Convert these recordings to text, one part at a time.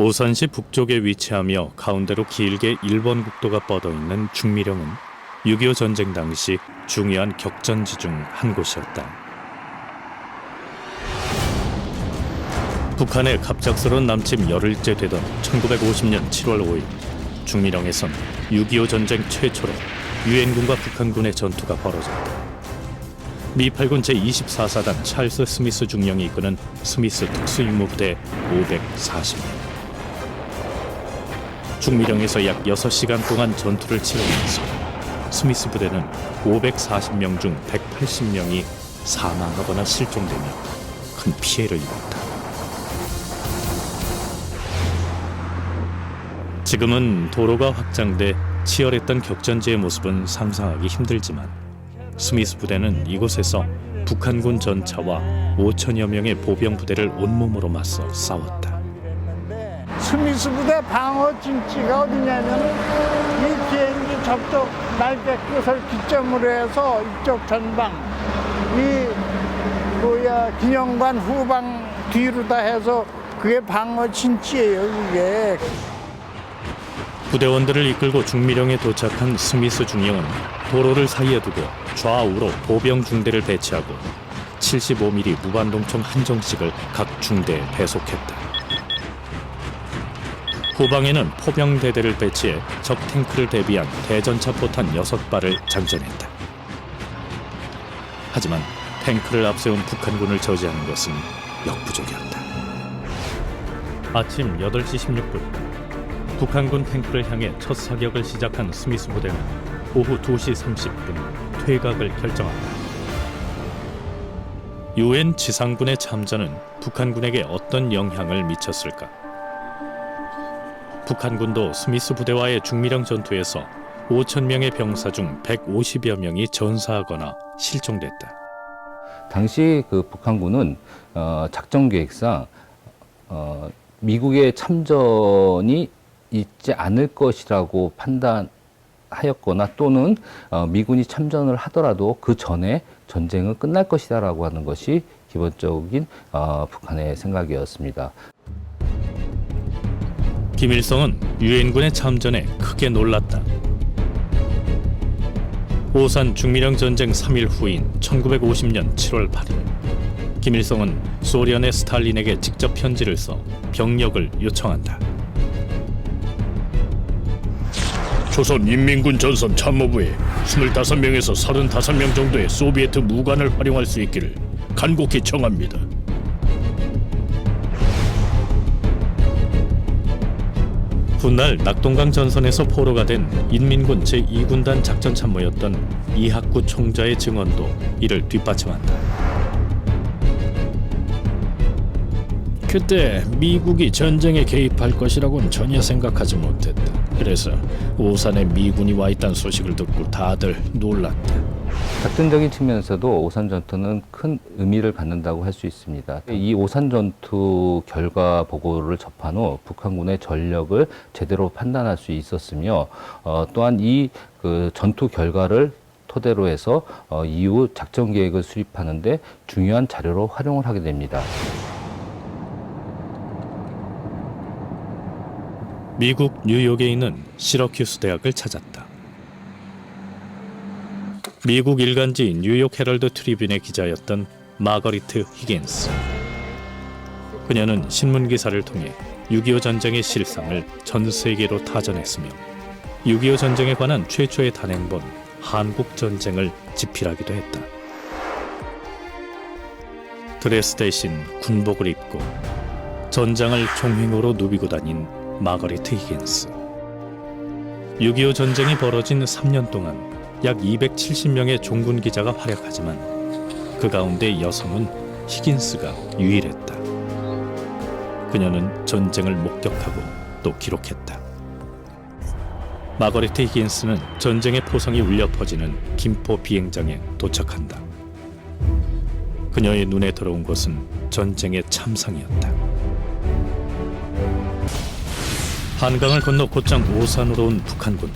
오산시 북쪽에 위치하며 가운데로 길게 1번 국도가 뻗어있는 중미령은 6.25 전쟁 당시 중요한 격전지 중 한 곳이었다. 북한의 갑작스러운 남침 열흘째 되던 1950년 7월 5일 중미령에선 6.25 전쟁 최초로 유엔군과 북한군의 전투가 벌어졌다. 미 8군 제24사단 찰스 스미스 중령이 이끄는 스미스 특수임무부대 540명. 중미령에서 약 6시간 동안 전투를 치르면서 스미스 부대는 540명 중 180명이 사망하거나 실종되며 큰 피해를 입었다. 지금은 도로가 확장돼 치열했던 격전지의 모습은 상상하기 힘들지만 스미스 부대는 이곳에서 북한군 전차와 5천여 명의 보병 부대를 온몸으로 맞서 싸웠다. 스미스 부대 방어 진지가 어디냐면 이 비행기 접촉 날개 끝을 기점으로 해서 이쪽 전방 기념관 후방 뒤로 다 해서 그게 방어 진지예요. 그게. 부대원들을 이끌고 중미령에 도착한 스미스 중령은 도로를 사이에 두고 좌우로 보병 중대를 배치하고 75mm 무반동총 한 정씩을 각 중대에 배속했다. 후방에는 포병대대를 배치해 적 탱크를 대비한 대전차 포탄 6발을 장전했다. 하지만 탱크를 앞세운 북한군을 저지하는 것은 역부족이었다. 아침 8시 16분 북한군 탱크를 향해 첫 사격을 시작한 스미스 부대는 오후 2시 30분 퇴각을 결정한다. 유엔 지상군의 참전은 북한군에게 어떤 영향을 미쳤을까? 북한군도 스미스 부대와의 중미령 전투에서 5,000명의 병사 중 150여 명이 전사하거나 실종됐다. 당시 그 북한군은 작전 계획상 미국의 참전이 있지 않을 것이라고 판단하였거나 또는 미군이 참전을 하더라도 그 전에 전쟁은 끝날 것이다라고 하는 것이 기본적인 북한의 생각이었습니다. 김일성은 유엔군의 참전에 크게 놀랐다. 오산 중미령 전쟁 3일 후인 1950년 7월 8일 김일성은 소련의 스탈린에게 직접 편지를 써 병력을 요청한다. 조선인민군 전선 참모부에 25명에서 35명 정도의 소비에트 무관을 활용할 수 있기를 간곡히 청합니다. 훗날 낙동강 전선에서 포로가 된 인민군 제2군단 작전참모였던 이학구 총자의 증언도 이를 뒷받침한다. 그때 미국이 전쟁에 개입할 것이라고는 전혀 생각하지 못했다. 그래서 오산에 미군이 와 있다는 소식을 듣고 다들 놀랐다. 작전적인 측면에서도 오산 전투는 큰 의미를 갖는다고 할 수 있습니다. 이 오산 전투 결과 보고를 접한 후 북한군의 전력을 제대로 판단할 수 있었으며 또한 이 그 전투 결과를 토대로 해서 이후 작전 계획을 수립하는데 중요한 자료로 활용을 하게 됩니다. 미국 뉴욕에 있는 시러큐스 대학을 찾았다. 미국 일간지 뉴욕 헤럴드 트리뷴의 기자였던 마거리트 히긴스. 그녀는 신문 기사를 통해 6.25 전쟁의 실상을 전 세계로 타전했으며 6.25 전쟁에 관한 최초의 단행본 한국 전쟁을 집필하기도 했다. 드레스 대신 군복을 입고 전장을 종횡으로 누비고 다닌 마거리트 히긴스. 6.25 전쟁이 벌어진 3년 동안 약 270명의 종군 기자가 활약하지만 그 가운데 여성은 히긴스가 유일했다. 그녀는 전쟁을 목격하고 또 기록했다. 마거리트 히긴스는 전쟁의 포성이 울려 퍼지는 김포 비행장에 도착한다. 그녀의 눈에 들어온 것은 전쟁의 참상이었다. 한강을 건너 곧장 오산으로 온 북한군.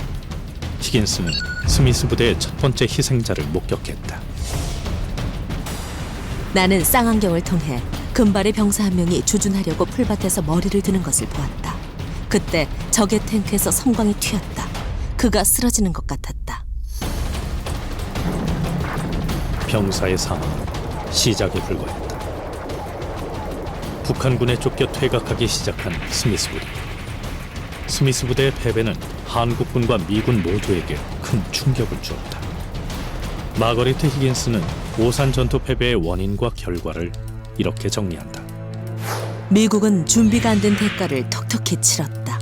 히긴스는 스미스 부대의 첫 번째 희생자를 목격했다. 나는 쌍안경을 통해 금발의 병사 한 명이 주둔하려고 풀밭에서 머리를 드는 것을 보았다. 그때 적의 탱크에서 성광이 튀었다. 그가 쓰러지는 것 같았다. 병사의 사망은 시작에 불과했다. 북한군에 쫓겨 퇴각하기 시작한 스미스 부대. 스미스 부대의 패배는 한국군과 미군 모두에게 큰 충격을 주었다. 마거리트 히긴스는 오산 전투 패배의 원인과 결과를 이렇게 정리한다. 미국은 준비가 안 된 대가를 톡톡히 치렀다.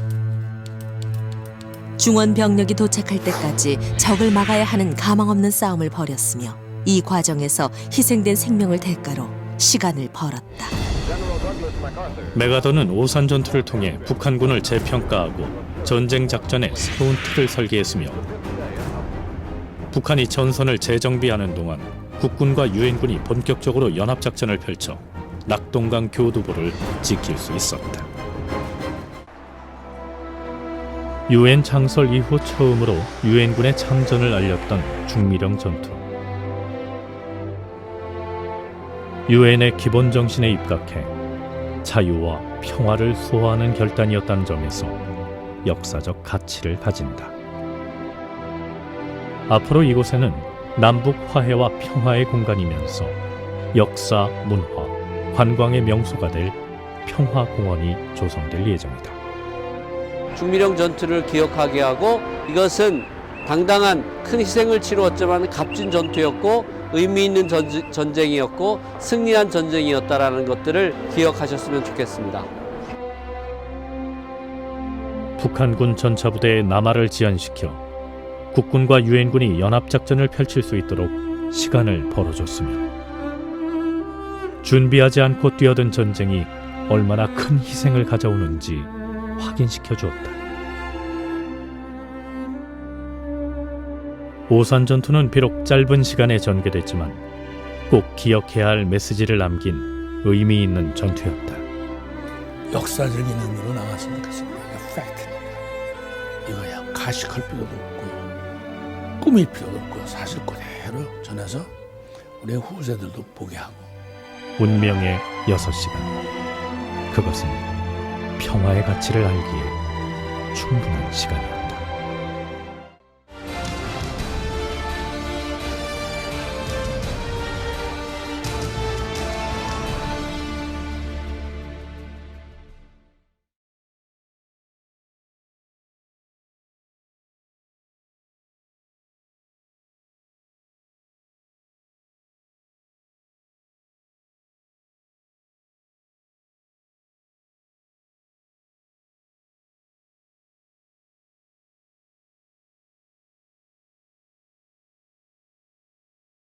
중원 병력이 도착할 때까지 적을 막아야 하는 가망 없는 싸움을 벌였으며 이 과정에서 희생된 생명을 대가로 시간을 벌었다. 메가더는 오산 전투를 통해 북한군을 재평가하고 전쟁 작전에 새로운 틀을 설계했으며 북한이 전선을 재정비하는 동안 국군과 유엔군이 본격적으로 연합작전을 펼쳐 낙동강 교두보를 지킬 수 있었다. 유엔 창설 이후 처음으로 유엔군의 참전을 알렸던 중미령 전투. 유엔의 기본 정신에 입각해 자유와 평화를 수호하는 결단이었다는 점에서 역사적 가치를 가진다. 앞으로 이곳에는 남북 화해와 평화의 공간이면서 역사, 문화, 관광의 명소가 될 평화공원이 조성될 예정이다. 중미령 전투를 기억하게 하고 이것은 당당한 큰 희생을 치루었지만 값진 전투였고 의미 있는 전쟁이었고 승리한 전쟁이었다라는 것들을 기억하셨으면 좋겠습니다. 북한군 전차부대의 남하를 지연시켜 국군과 유엔군이 연합작전을 펼칠 수 있도록 시간을 벌어줬으며 준비하지 않고 뛰어든 전쟁이 얼마나 큰 희생을 가져오는지 확인시켜 주었다. 오산 전투는 비록 짧은 시간에 전개됐지만 꼭 기억해야 할 메시지를 남긴 의미 있는 전투였다. 역사적인 의미로 나갔으면 좋겠습니다. 이거 팩트입니다. 이거야 가식할 필요도 없고요. 꾸밀 필요도 없고요. 사실 그대로 전해서 우리 후세들도 보게 하고. 운명의 6시간. 그것은 평화의 가치를 알기에 충분한 시간이었다.